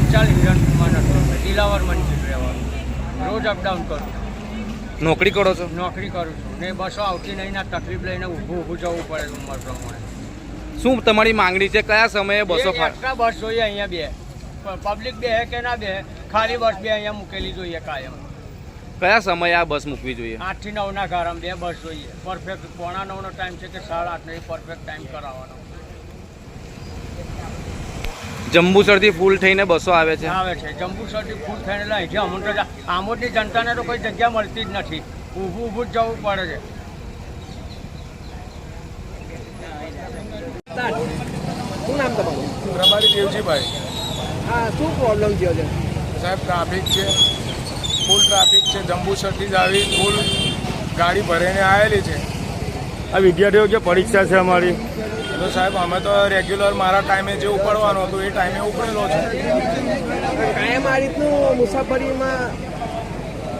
પંચાલ હિરણકુમાર નટવરભાઈ, દિલાવર મંદિર રહેવાનું, રોજ અપડાઉન કરું, નોકરી કરો છો? નોકરી કરું છું ને બસો આવતી નહીં ના તકલીફ લઈને ઊભું જવું પડે ઉંમર પ્રમાણે. શું તમારી માંગણી છે? કયા સમયે બસો એક્સ્ટ્રા બસ જોઈએ અહીંયા બે, પબ્લિક બે કે ના બે, ખાલી બસ બે અહીંયા મૂકેલી જોઈએ કાયમ. કયા સમયે આ બસ મૂકવી જોઈએ? 8 થી 9 ના ગારામાં બે બસ જોઈએ. પરફેક્ટ 8:45 નો ટાઈમ છે કે 8:30 નો પરફેક્ટ ટાઈમ કરાવવાનો. જંબુસરથી ફૂલ થઈને બસો આવે છે? આવે છે જંબુસરથી ફૂલ થઈને અહીંથી અમુક આમોદની જનતાને તો કોઈ જગ્યા મળતી જ નથી, ઊભું જ જવું પડે છે. શું નામ તમારું? પ્રભારી દેવજીભાઈ. હા, શું પ્રોબ્લેમ થયો છે સાહેબ? ટ્રાફિક છે, ફૂલ ટ્રાફિક છે. જંબુસરથી જ આવી ફૂલ ગાડી ભરીને આવેલી છે. આ વિદ્યાર્થીઓ જે પરીક્ષા છે અમારી, તો સાહેબ અમે તો રેગ્યુલર મારા ટાઈમે જે ઉપડવાનું હતું એ ટાઈમે ઉપડેલો છે. કાયમ આ રીતનું મુસાફરીમાં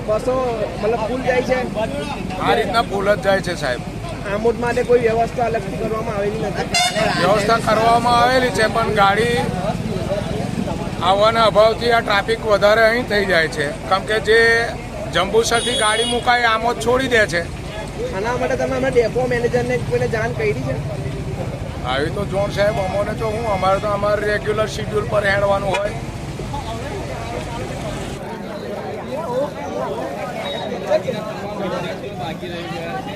બસો મતલબ ફૂલ જાય છે? આ રીતના ફૂલ જ જાય છે સાહેબ. આમોદ માટે કોઈ વ્યવસ્થા અલગથી કરવામાં આવેલી નથી? વ્યવસ્થા કરવામાં આવેલી છે પણ ગાડી આવવાના અભાવથી આ ટ્રાફિક વધારે અહીં થઈ જાય છે. કેમ કે જે જંબુસરથી ગાડી મુકાય આમ જ છોડી દે છે. આના માટે તમે હમણાં ડેપો મેનેજરને કોઈને જાણ કરી છે? આવી તો જોણ સાહેબ અમોને તો હું અમારે તો અમારે રેગ્યુલર શિડ્યુલ પર હેડવાનું હોય. બાકી રહી ગયા છે.